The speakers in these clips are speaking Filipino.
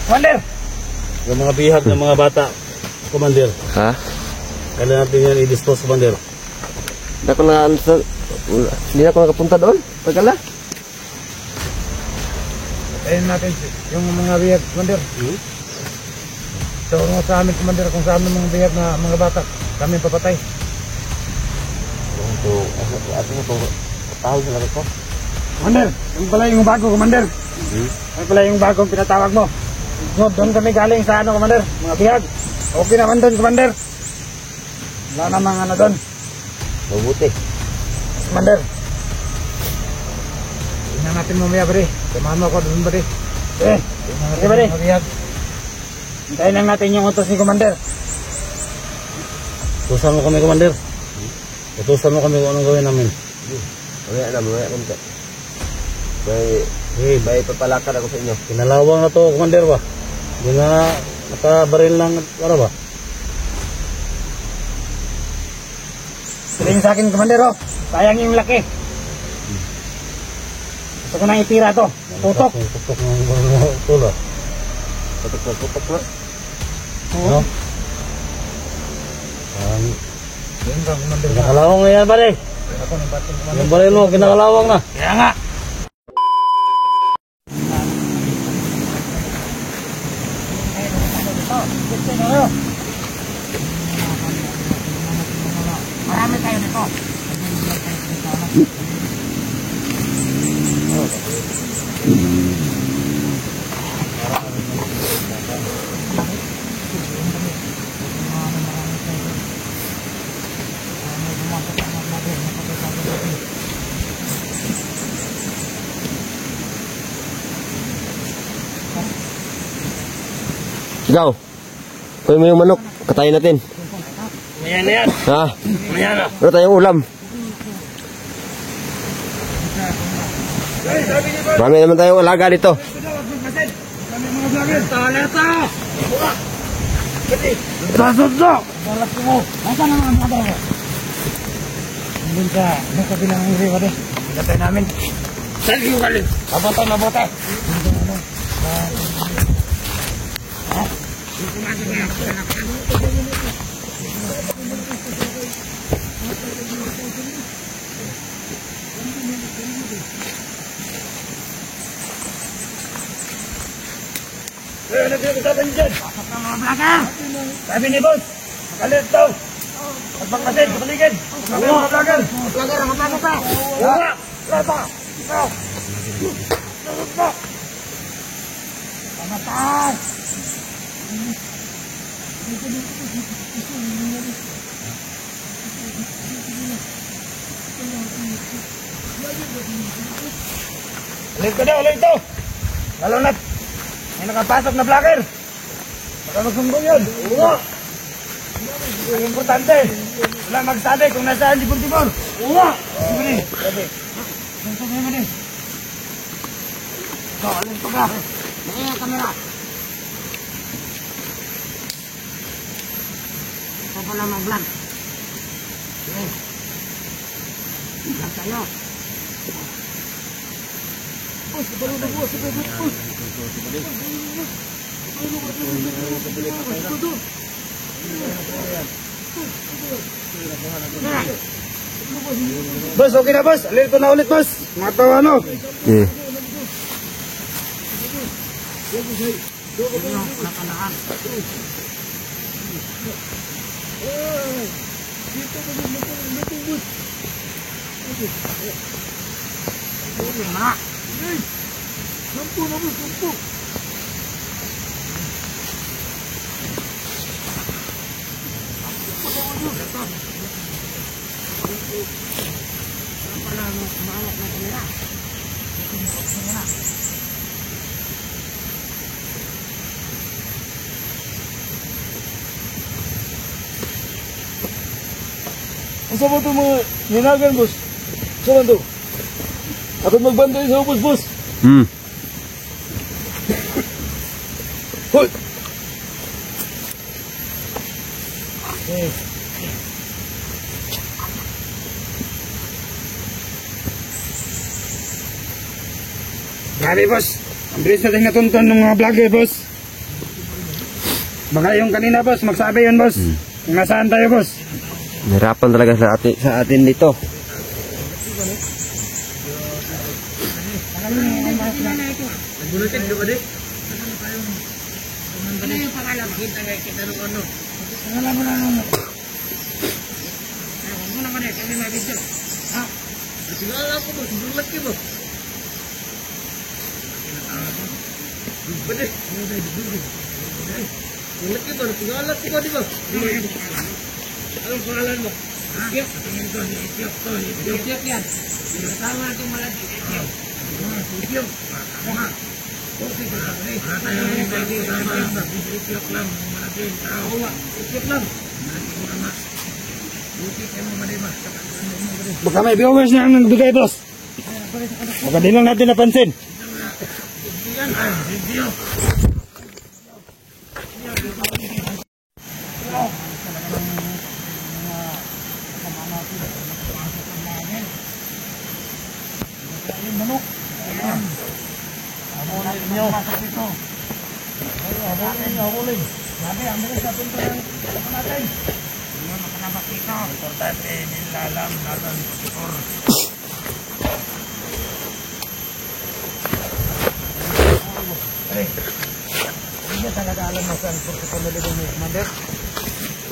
Commander! Yung mga bihag ng mga bata, Commander. Ha? Kailan natin yan i-dispose, Commander? Hindi na ako nakapunta doon. Pagkala. Ayun natin yung mga bihag, Commander. So, sa amin, Commander, kung sa amin mga bihag na mga bata, kami papatay. Tawag na lang ko. Commander, yung pala yung bago, Commander. Yung pala yung bagong pinatawag mo. No, doon kami galing sa ano, Commander, mga bihag. Okay naman doon, Commander. Wala namang ano doon. Mabuti. Commander. Tingnan natin mamaya, buddy. Samahan mo ako doon, buddy. Sige, buddy. Hintayin lang natin yung utos ni Commander. Utusan mo kami, Commander. Utusan mo kami kung anong gawin namin. Mamaya kunti. May papalakad ako sa inyo. Kinalawang na to, Commander ba? Hindi na nakabaril ng ano ba? Sabihin sa akin, Commander, oh. Sayang yung laki. Gusto ko nang itira to. Tutok. Tutok ng tulo. Tutok na. No? Yan ba, Commander? Kinakalawang na yan, pare. Ako ng bating, Commander. Yung baril mo, kinakalawang na. Kaya nga. Marami tayo nito. Ikaw. Kunin mo yung manok. Katayin natin. Ayan na yan. Ha? Ayan na. Ano tayong ulam? Marami naman tayong alaga dito. Sasodso! Balas mo! Nasaan naman ang mga mo? Nandun sa kabilang ng riwa din. Gatay namin. Saan yung galing? Mabuti. Nagkakasabi dyan. Pasok ng mga vlogger. Sabi ni boss, makalit daw. Pagpagpasin, kapaligid. Sabi ng mga vlogger. Vlogger, ang vlogger pa. Wala. Lata. Ikaw. Sagot mo. Pamatas. Ulit ko daw, ulit ito. Lalo na't may nakapasok na vlogger. Baka magsumbong yun. Oo. Ang importante, wala magsabi kung nasaan si Buntimor. Oo. Sige mo ni. Sige mo ni. So, alin pa ka? Lagay ang kamera. Ito pala mag-vlog. Okay. Vlog tayo. Bus, kabalo na buwas. Bus. Bos, okay na bos. Alin ko na ulit bos. Matawa no. Asa ba ito mga ninagan, boss? Saan ito? Ako magbantay sa ubos, boss. Hoy! Grabe, boss. Ang bilis natin natunton ng mga vlogger, boss. Baka yung kanina, boss. Magsabi yun, boss. Kung nasaan tayo, boss. Nahirapan talaga sa atin dito. Baka may viewers na ang nagbigay, boss. Baka di lang natin napansin.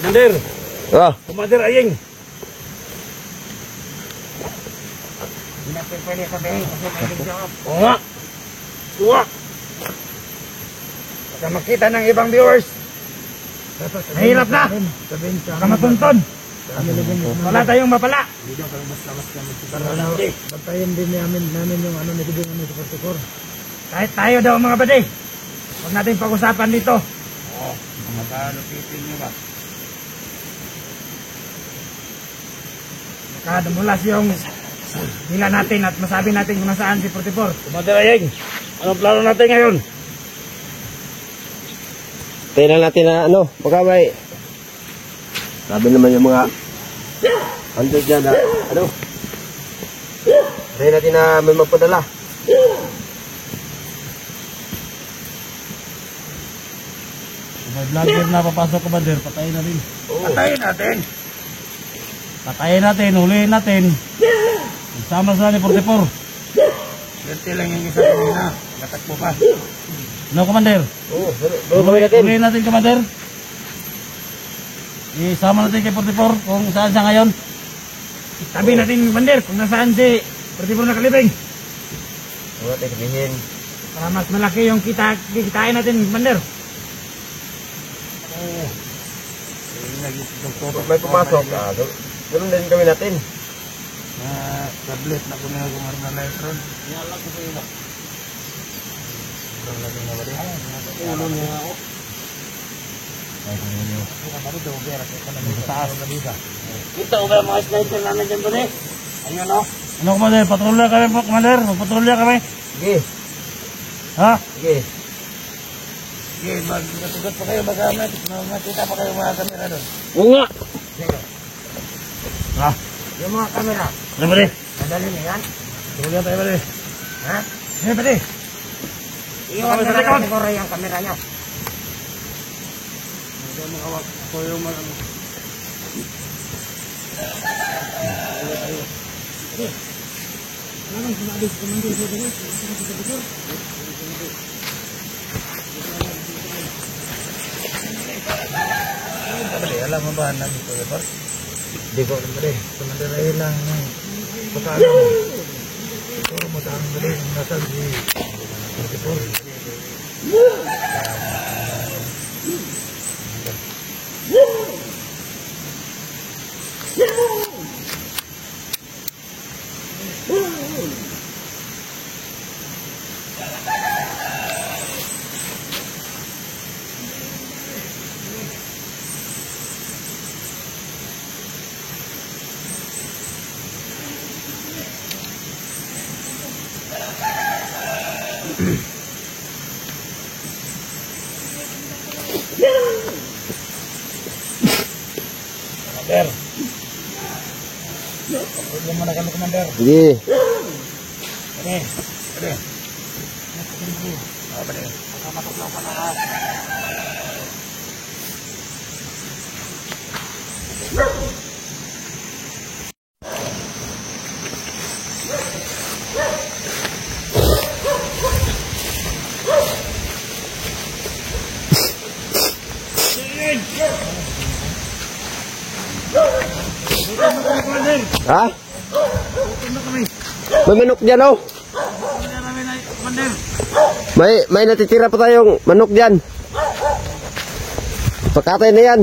Commander, Ah, Commander Aying. Oo nga. Oo nga. Baka makita ng ibang viewers. Mahirap na. Baka matunton. Wala tayong mapala. Patayin din namin yung ano nabigyan namin sa 44. Kahit tayo daw mga bade. Huwag natin pag-usapan dito. Nakadumulas yung hila natin at masabi natin kung nasaan si 44. Commander Ayeng, anong plano natin ngayon? tingnan natin na ano, baka may... Sabi naman yung mga... Andun dyan na, ano? Tingnan natin na may magpadala. Kung may vlogger na papasok, Commander, patayin na rin. Patayin natin. Patayin natin, huliin natin. Sama sa ni 44. Ganti lang yung isa kanina. Natakbo pa. Ano, Commander? Oo, gawin natin. Huliin natin, Commander. Isama natin kay 44 kung saan siya ngayon. Sabi natin, Commander, kung nasaan si 44 na kalibing. Huwag natin sabihin. Para mas malaki yung kitain natin, Commander. Kung may pumasok, ganun din gawin natin. Tablet na ko na kumar na electron. Kita ko ba mga sniper namin dyan doon eh? Ayun o. Ano, Commander? Patrolya kami po, Commander. Magpatrolya kami. Sige, Ha? sige. Sige, magkatugat pa kayo, baka makita pa kayo mga kamera doon. Oo nga. Ha? Yung mga kamera, Ano ba rin? madali na yan. Patrolya tayo ba rin? Ha? Sige, pati. Iwan Kami na sa likod. lang siguro yung kamera nyo. Alam mo ba na dito, Lepar? Hindi ko alam rin. Commander Aying lang. Baka ano, siguro matang dali yung nasaan si 44. Commander. Huwag mo na kami, Commander. Sige. Pwede. Pwede. Pwede. natin. Tutulong na kami, Commander. Ha? Tutulong na kami. May manok dyan, oh. Tutulong na namin, Commander. May natitira pa tayong manok dyan. Pakatay na yan.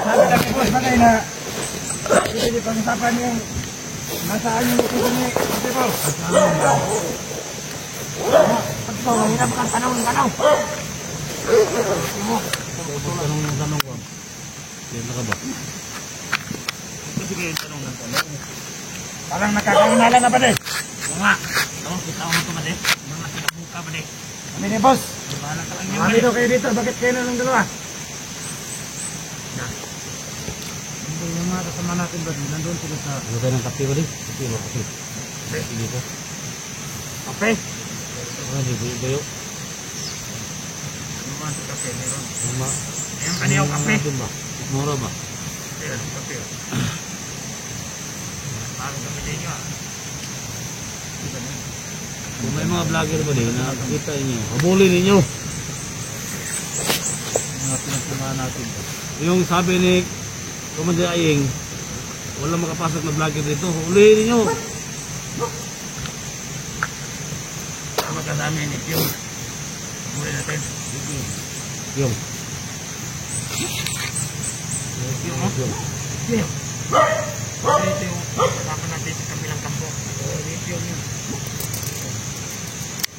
Sabi lang ni Boss Bagay na hindi pag-usapan yung nasaan yung utusan ni Tipo. Pagkaw, mahirap kang tanong. Tanong ng tanong ko. Yan na ka ba? Sige, tanong ng tanong. Parang nakakahinala na ba de? Oo nga. Kita mo ito ba de? Mga sinabuka ba de? Kami ni Boss. Bahala ka lang yan. Kami daw kayo dito. Bakit kayo na ng dalawa? Hindi yung mga kasama natin ba? Nandun sila sa... Ano tayo ng kape ba de? Kape ba? Kape. Kape dito. Okay. Hindi ba yung... Ano man sa kape? Meron. Mama. Ayun kaniyaw kape. Ba? Mura ba? Ayun, kape. Parang kami din nyo. Kung may mga vlogger ba din, nakakita niyo, habulin ninyo. Mga pinagsumahan natin. Yung sabi ni Commander Aying, wala makapasok na vlogger dito, hulihin ninyo. Magkasama ni Yung. Muli natin. Yung. Yung. Ito yung kasama natin sa kabilang kampo. Yung.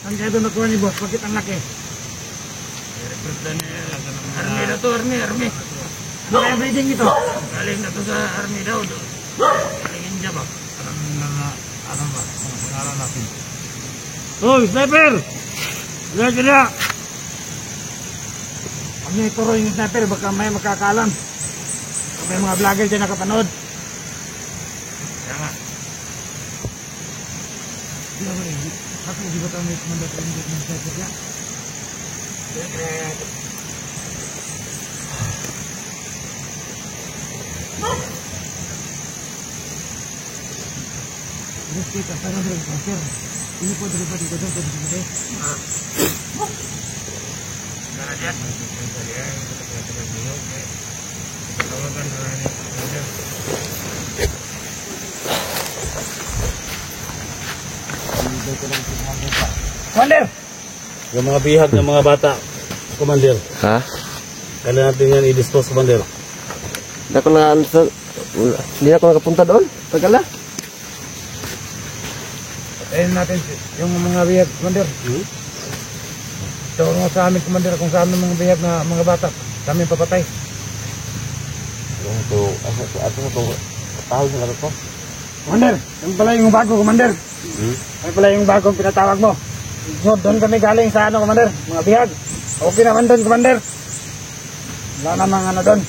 Saan kayo doon nakuha ni Boss? Bakit ang laki? I-recruit na niya. Army na to, Army. Ano kaya breeding ito? Galing na to sa Army daw. Galing India ba? Ano ba? Ang pangalan natin. Hoy, sniper! Lihat ka na! Pag niya ituro yung sniper, baka may makakalam. Kung may mga vlogger dyan nakapanood. Kaya nga. Ako, di ba tayo may kumanda sa inyo ng sniper niya? Terus kita sekarang dari pasir. Ini kok daripada kita dari sini. Karena dia Commander! Yung mga bihag ng mga bata, Commander. Ha? Kailan natin yan i-dispose, Commander? Hindi na ako nakapunta doon. Tagal na. Patayin natin yung mga bihag, Commander. Ito mo sa amin, Commander, kung sa amin mga bihag na mga bata. Kami papatay. Ito, tawag na ko. Commander, yung pala yung bago, Commander. Yung pala yung bagong pinatawag mo. No, doon kami galing sa ano, Commander, mga bihag. Okay naman doon, Commander. Wala namang ano doon.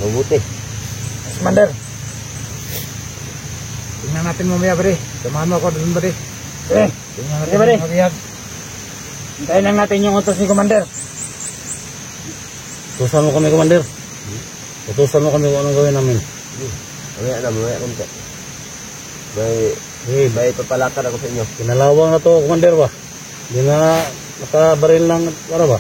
Mabuti. Yes, Commander. Tingnan natin mamaya, Bari. Samahan mo ako doon, Bari. Tingnan natin Bari. Mga bihag. Hintayin lang natin yung utos ni Commander. Utusan mo kami, Commander. Utusan mo kami kung anong gawin namin. Mamaya konti. May papalakad ako sa inyo. Kinalawang na to, Commander ba? Hindi na nakabaril ng para ba?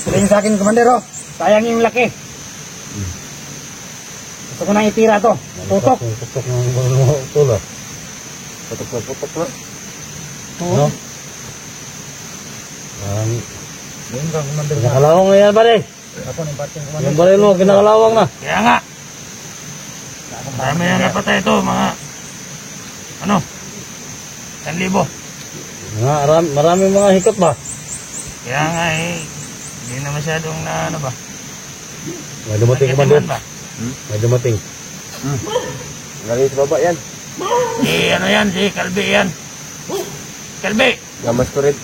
Sabihin sa akin, Commander, oh. Sayang yung laki. Gusto ko nang itira to. Tutok. Tutok ng mga tula. Putok na. No? Yun ka, Commander. Kinakalawang na yan, pare. Ako ng pating, Commander. Yung baril mo, kinakalawang na. Kaya nga. Marami na napatay ito, mga ano, 1,000. Maraming mga hikot ba? Kaya nga hindi na masyadong na ano ba. May dumating, Commander. Ba? May dumating. Galing sa baba yan. Si ano yan, si Kalbi yan. Kalbi! Gamas ko rin.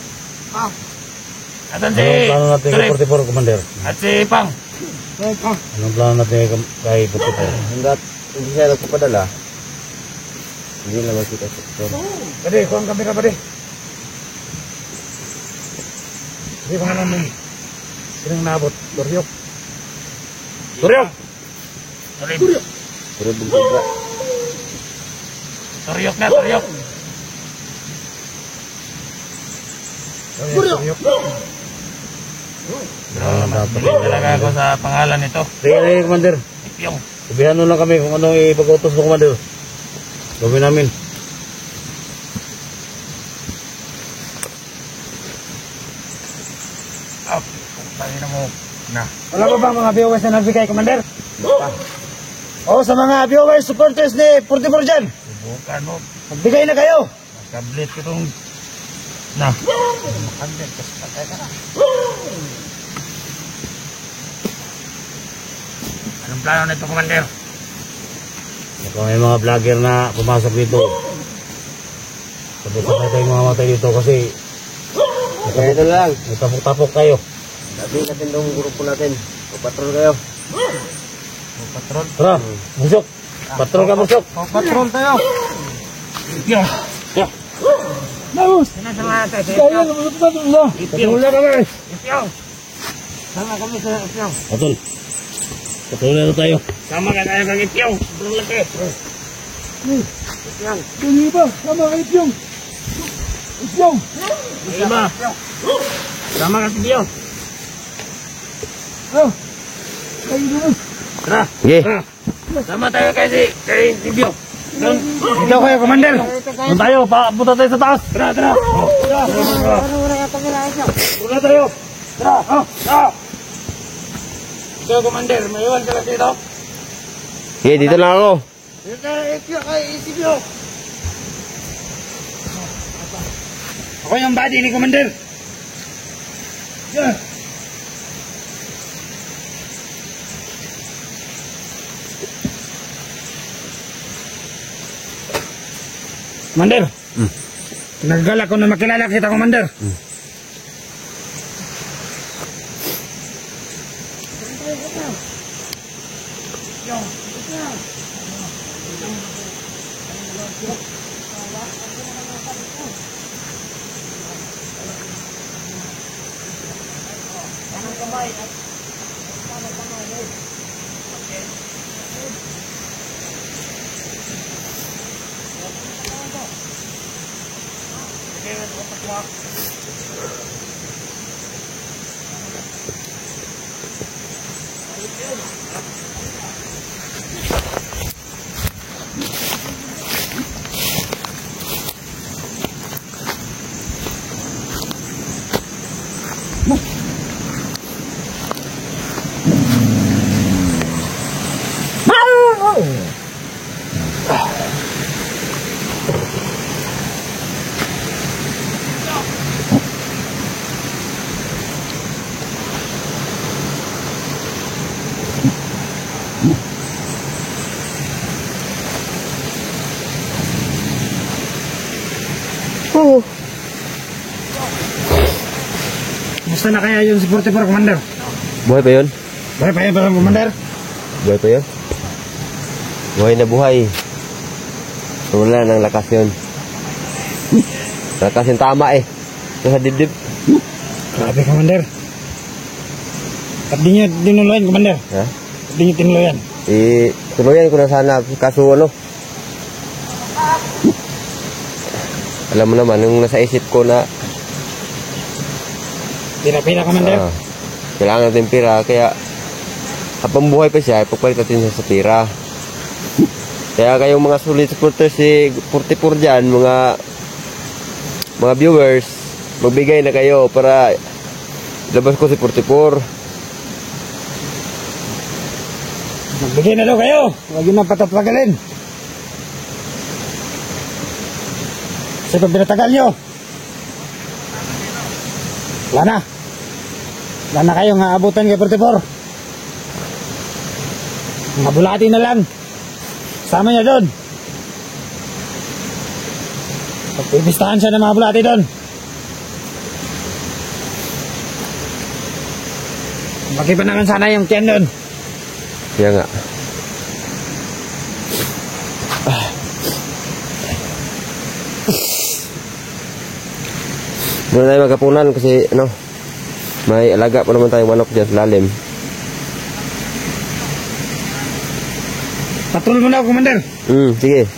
Atan si Anong plano natin kay Trip 44, Commander? at si Pang. Anong plano natin kay 44? Hanggat hindi siya nagpapadala, hindi naman kita sa Pwede, kuha ang kamera pwede. Hindi pa nga namin. Sinang nabot, Turyok. Turyok! Pero bugtog ka. Turyok na, Turyok. Talaga ako sa pangalan nito. Sige, Commander. Yung. Sabihan mo lang kami kung anong ipag-utos mo, Commander. Gawin namin. Tayo na mo. Na. Wala ba ba mga viewers na nagbigay, Commander? O sa mga viewers, supporters ni 44 dyan, Subukan mo. magbigay na kayo. Magkablit ko itong... Na. Magkablit. Kasi patay ka na. Anong plano nito, Commander? Kung may mga vlogger na pumasok dito, sabay-sabay tayong mamamatay dito kasi Kaya ito lang. tapok-tapok kayo. Sabi natin itong grupo natin. O patrol kayo. Patrol. Tara, Musyok. Patrol ka, Musyok. Patrol tayo. Yung. Naus! Sinasama natin. Kaya naman patrol na. Patrol na kami. Yung. Sama kami sa Ipyong. Patrol. Patrol na tayo. Sama ka tayo ng Ipyong. Patrol natin. Ipyong. Dali ba? Sama kayo Pyong. Pyong! Iba. Sama ka sa Ipyong. Ah! Kayo naman. Tara. Sige. Tara. Sama tayo kay Ipyong. Doon. Dito kayo, Commander. Doon tayo, punta tayo sa taas. Tara, tara. Tara. Tara tayo. Tara. Tara. Ikaw, Commander, may iwan ka lang dito. Sige, dito lang ako. Dito tayo kay Ipyong. Ako yung body ni Commander. Yeah. Commander. Naggalak ko na makilala kita, Commander. Gusto na kaya yung si 44, Commander? Buhay pa yun? Buhay pa yun, Commander? Buhay pa yun? Buhay na buhay. Wala ng lakas yun. Lakas yung tama eh. Sa dibdib. Grabe, Commander. Ba't di nyo tinuloyan, Commander? Ha? Ba't di nyo tinuloyan? Tuluyan ko na sana. Kaso ano? Alam mo naman, yung nasa isip ko na Pila-pila, Commander. kailangan natin pira. Kaya habang buhay pa siya, ipagpalit natin siya sa pira. Kaya kayong mga solid supporters si 44 dyan, mga viewers, magbigay na kayo para labas ko si 44. Magbigay na daw kayo. Huwag yun ang patatagalin. Kasi pag pinatagal nyo, wala na. Wala na kayong aabutan kay 44. Mga bulati na lang. Sama niya doon. Pagpipistahan siya ng mga bulati doon. Makiba naman sana yung tiyan doon. Kaya nga. Doon tayo magkapunan kasi ano, may alaga pa naman tayong manok dyan sa lalim. Patrol mo na, Commander. Sige.